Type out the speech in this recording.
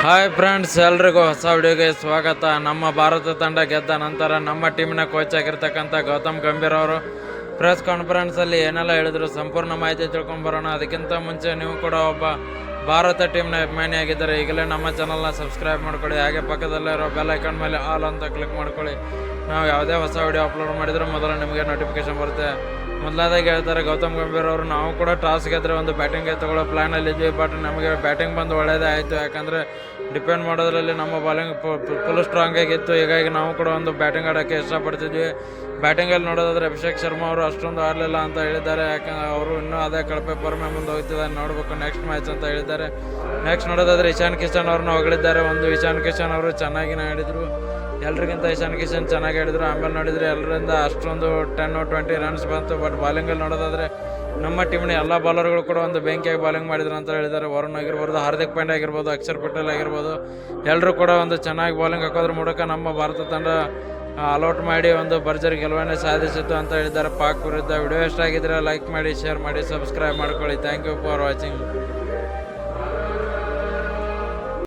Hi friends, ಎಲ್ರಿಗೂ ಹೊಸ ವಿಡಿಯೋಗೆ ಸ್ವಾಗತ. ನಮ್ಮ ಭಾರತ ತಂಡ ಗೆದ್ದ ನಂತರ ನಮ್ಮ ಟೀಮಿನ ಕೋಚ್ ಆಗಿರ್ತಕ್ಕಂಥ ಗೌತಮ್ ಗಂಭೀರ್ ಅವರು ಪ್ರೆಸ್ ಕಾನ್ಫರೆನ್ಸಲ್ಲಿ ಏನೆಲ್ಲ ಹೇಳಿದ್ರು ಸಂಪೂರ್ಣ ಮಾಹಿತಿ ತಿಳ್ಕೊಂಬರೋಣ. ಅದಕ್ಕಿಂತ ಮುಂಚೆ ನೀವು ಕೂಡ ಒಬ್ಬ ಭಾರತ ಟೀಮ್ನ ಅಭಿಮಾನಿಯಾಗಿದ್ದರೆ ಈಗಲೇ ನಮ್ಮ ಚಾನಲ್ನ ಸಬ್ಸ್ಕ್ರೈಬ್ ಮಾಡ್ಕೊಳ್ಳಿ. ಹಾಗೆ ಪಕ್ಕದಲ್ಲಿರೋ ಬೆಲ್ ಐಕಾನ್ ಮೇಲೆ ಆಲ್ ಅಂತ ಕ್ಲಿಕ್ ಮಾಡ್ಕೊಳ್ಳಿ. ನಾವು ಯಾವುದೇ ಹೊಸ ವಿಡಿಯೋ ಅಪ್ಲೋಡ್ ಮಾಡಿದರೂ ಮೊದಲು ನಿಮಗೆ ನೋಟಿಫಿಕೇಶನ್ ಬರುತ್ತೆ. ಮೊದಲಾದಾಗಿ ಹೇಳ್ತಾರೆ ಗೌತಮ್ ಗಂಭೀರ್ ಅವರು, ನಾವು ಕೂಡ ಟಾಸ್ ಗೆದ್ದರೆ ಒಂದು ಬ್ಯಾಟಿಂಗ್ಗೆ ತಗೊಳ್ಳೋ ಪ್ಲ್ಯಾನಲ್ಲಿದ್ವಿ. ಬಟ್ ನಮಗೆ ಬ್ಯಾಟಿಂಗ್ ಬಂದು ಒಳ್ಳೆಯದೇ ಆಯಿತು, ಯಾಕಂದರೆ ಡಿಪೆಂಡ್ ಮಾಡೋದ್ರಲ್ಲಿ ನಮ್ಮ ಬಾಲಿಂಗ್ ಫುಲ್ ಸ್ಟ್ರಾಂಗ್ ಆಗಿತ್ತು. ಹೀಗಾಗಿ ನಾವು ಕೂಡ ಒಂದು ಬ್ಯಾಟಿಂಗ್ ಆಡೋಕ್ಕೆ ಇಷ್ಟಪಡ್ತಿದ್ವಿ. ಬ್ಯಾಟಿಂಗಲ್ಲಿ ನೋಡೋದಾದರೆ ಅಭಿಷೇಕ್ ಶರ್ಮಾ ಅವರು ಅಷ್ಟೊಂದು ಆಡಲಿಲ್ಲ ಅಂತ ಹೇಳಿದ್ದಾರೆ. ಯಾಕಂದರೆ ಅವರು ಇನ್ನೂ ಅದೇ ಕಳಪೆ ಪರ್ಮೆ ಮುಂದೆ ಹೋಗ್ತಿದ್ದಾರೆ, ನೋಡಬೇಕು ನೆಕ್ಸ್ಟ್ ಮ್ಯಾಚ್ ಅಂತ ಹೇಳಿದ್ದಾರೆ. ನೆಕ್ಸ್ಟ್ ನೋಡೋದಾದರೆ ಇಶಾನ್ ಕಿಶನ್ ಅವ್ರನ್ನ ಹೊಗಳಿದ್ದಾರೆ. ಒಂದು ಇಶಾನ್ ಕಿಶನ್ ಅವರು ಚೆನ್ನಾಗಿ ಆಡಿದರು, ಎಲ್ರಿಗಿಂತ ಇಶಾನ್ ಕಿಶನ್ ಚೆನ್ನಾಗಿ ಆಡಿದರು. ಆಮೇಲೆ ನೋಡಿದರೆ ಎಲ್ಲರಿಂದ ಅಷ್ಟೊಂದು 10-20 ರನ್ಸ್ ಬಂತು. ಬಟ್ ಬಾಲಿಂಗಲ್ಲಿ ನೋಡೋದಾದರೆ ನಮ್ಮ ಟೀಮ್ನ ಎಲ್ಲ ಬಾಲರ್ಗಳು ಕೂಡ ಒಂದು ಬೆಂಕಿಯಾಗಿ ಬಾಲಿಂಗ್ ಮಾಡಿದ್ರು ಅಂತ ಹೇಳಿದ್ದಾರೆ. ವರುಣ್ ಆಗಿರ್ಬೋದು, ಹಾರ್ದಿಕ್ ಪಾಂಡ್ಯ ಆಗಿರ್ಬೋದು, ಅಕ್ಷರ್ ಪಟೇಲ್ ಆಗಿರ್ಬೋದು, ಎಲ್ಲರೂ ಕೂಡ ಒಂದು ಚೆನ್ನಾಗಿ ಬಾಲಿಂಗ್ ಹಾಕೋದ್ರ ಮೂಲಕ ನಮ್ಮ ಭಾರತ ತಂಡ ಅಲೌಟ್ ಮಾಡಿ ಒಂದು ಭರ್ಜರಿ ಗೆಲುವನ್ನು ಸಾಧಿಸಿತ್ತು ಅಂತ ಹೇಳಿದ್ದಾರೆ ಪಾಕ್ ವಿರುದ್ಧ. ವಿಡಿಯೋ ಇಷ್ಟ ಆಗಿದ್ರೆ ಲೈಕ್ ಮಾಡಿ, ಶೇರ್ ಮಾಡಿ, ಸಬ್ಸ್ಕ್ರೈಬ್ ಮಾಡ್ಕೊಳ್ಳಿ. Thank you for watching.